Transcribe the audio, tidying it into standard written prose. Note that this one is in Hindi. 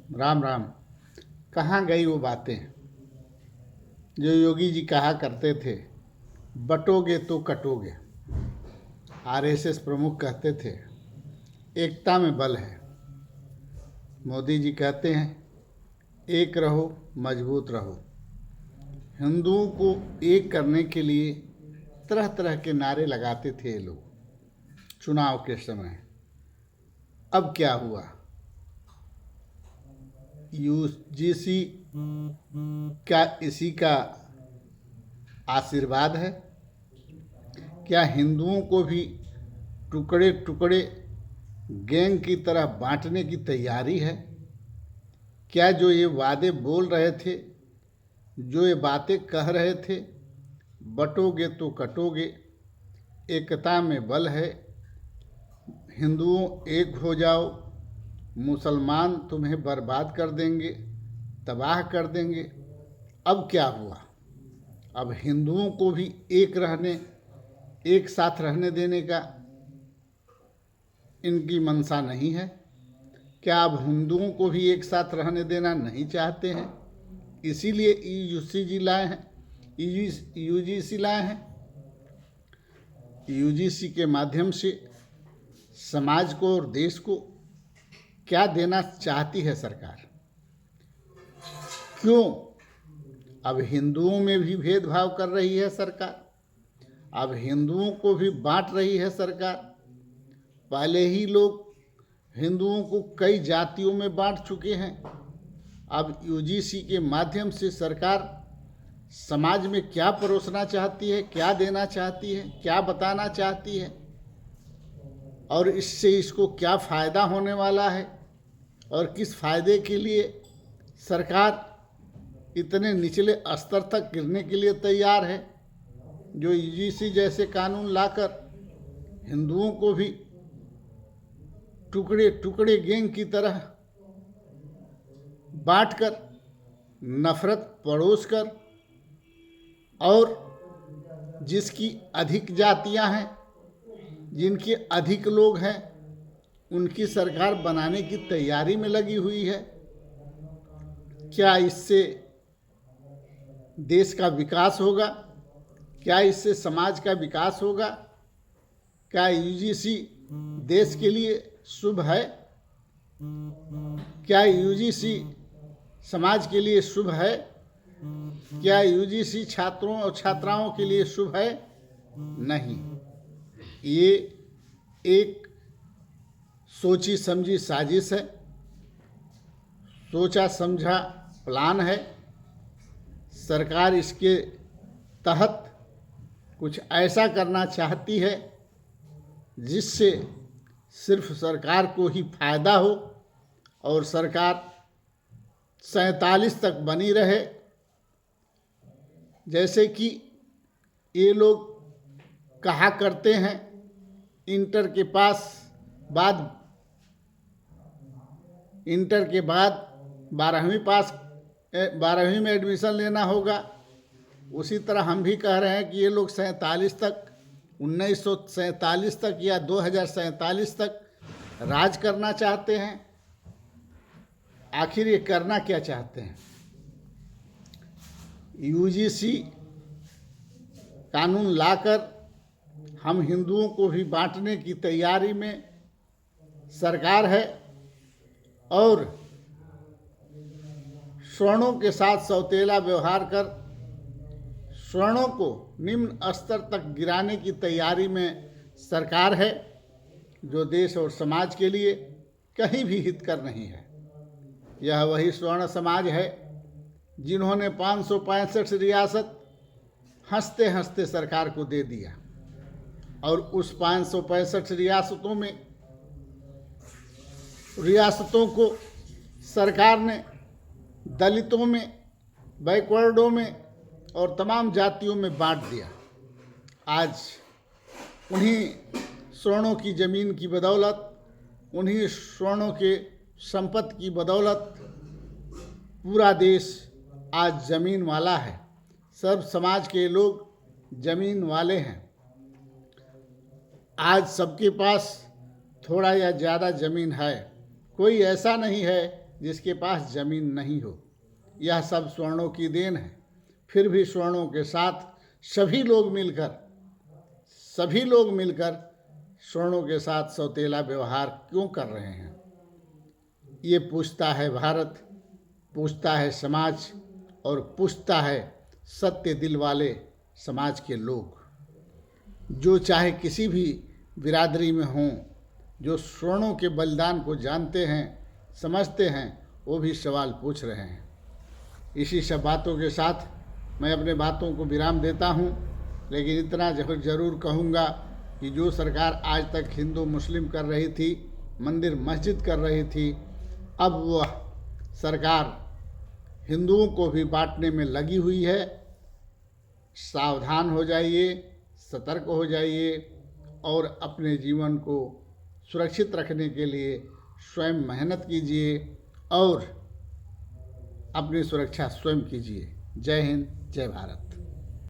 राम राम। कहाँ गई वो बातें जो योगी जी कहा करते थे, बटोगे तो कटोगे। आरएसएस प्रमुख कहते थे एकता में बल है। मोदी जी कहते हैं एक रहो मजबूत रहो। हिंदुओं को एक करने के लिए तरह तरह के नारे लगाते थे ये लोग चुनाव के समय। अब क्या हुआ? यूजीसी क्या इसी का आशीर्वाद है? क्या हिंदुओं को भी टुकड़े टुकड़े गैंग की तरह बांटने की तैयारी है? क्या जो ये वादे बोल रहे थे, जो ये बातें कह रहे थे, बटोगे तो कटोगे, एकता में बल है, हिंदुओं एक हो जाओ, मुसलमान तुम्हें बर्बाद कर देंगे, तबाह कर देंगे, अब क्या हुआ? अब हिंदुओं को भी एक साथ रहने देने का इनकी मंशा नहीं है? क्या अब हिंदुओं को भी एक साथ रहने देना नहीं चाहते हैं? इसीलिए यूजीसी लाए हैं। यूजीसी लाए हैं। यूजीसी के माध्यम से समाज को और देश को क्या देना चाहती है सरकार? क्यों अब हिंदुओं में भी भेदभाव कर रही है सरकार? अब हिंदुओं को भी बांट रही है सरकार। पहले ही लोग हिंदुओं को कई जातियों में बांट चुके हैं। अब यूजीसी के माध्यम से सरकार समाज में क्या परोसना चाहती है, क्या देना चाहती है, क्या बताना चाहती है, और इससे इसको क्या फ़ायदा होने वाला है, और किस फ़ायदे के लिए सरकार इतने निचले स्तर तक गिरने के लिए तैयार है, जो यूजीसी जैसे कानून लाकर हिंदुओं को भी टुकड़े टुकड़े गैंग की तरह बांटकर, नफरत परोसकर, और जिसकी अधिक जातियां हैं, जिनके अधिक लोग हैं, उनकी सरकार बनाने की तैयारी में लगी हुई है। क्या इससे देश का विकास होगा? क्या इससे समाज का विकास होगा? क्या यूजीसी देश के लिए शुभ है? क्या यूजीसी समाज के लिए शुभ है? क्या यूजीसी छात्रों और छात्राओं के लिए शुभ है? नहीं। ये एक सोची समझी साजिश है, सोचा समझा प्लान है। सरकार इसके तहत कुछ ऐसा करना चाहती है जिससे सिर्फ सरकार को ही फायदा हो और सरकार 47 तक बनी रहे। जैसे कि ये लोग कहा करते हैं, इंटर के बाद 12वीं में एडमिशन लेना होगा। उसी तरह हम भी कह रहे हैं कि ये लोग 1947 तक या 2047 तक राज करना चाहते हैं। आखिर ये करना क्या चाहते हैं? यूजीसी कानून लाकर हम हिंदुओं को भी बांटने की तैयारी में सरकार है, और स्वर्णों के साथ सौतेला व्यवहार कर स्वर्णों को निम्न स्तर तक गिराने की तैयारी में सरकार है, जो देश और समाज के लिए कहीं भी हितकर नहीं है। यह वही स्वर्ण समाज है जिन्होंने 565 रियासत हंसते हंसते सरकार को दे दिया, और उस 565 रियासतों को सरकार ने दलितों में, बैकवर्डों में और तमाम जातियों में बांट दिया। आज उन्हीं स्वर्णों की ज़मीन की बदौलत, उन्हीं स्वर्णों के संपत्ति की बदौलत पूरा देश आज ज़मीन वाला है। सब समाज के लोग ज़मीन वाले हैं। आज सबके पास थोड़ा या ज़्यादा ज़मीन है। कोई ऐसा नहीं है जिसके पास ज़मीन नहीं हो। यह सब स्वर्णों की देन है। फिर भी स्वर्णों के साथ सभी लोग मिलकर स्वर्णों के साथ सौतेला व्यवहार क्यों कर रहे हैं? ये पूछता है भारत, पूछता है समाज और पूछता है सत्य दिल वाले समाज के लोग, जो चाहे किसी भी बिरादरी में हों, जो स्वर्णों के बलिदान को जानते हैं, समझते हैं, वो भी सवाल पूछ रहे हैं। इसी सब बातों के साथ मैं अपने बातों को विराम देता हूँ, लेकिन इतना ज़रूर कहूँगा कि जो सरकार आज तक हिंदू मुस्लिम कर रही थी, मंदिर मस्जिद कर रही थी, अब वह सरकार हिंदुओं को भी बांटने में लगी हुई है। सावधान हो जाइए, सतर्क हो जाइए और अपने जीवन को सुरक्षित रखने के लिए स्वयं मेहनत कीजिए और अपनी सुरक्षा स्वयं कीजिए। जय हिंद, जय भारत।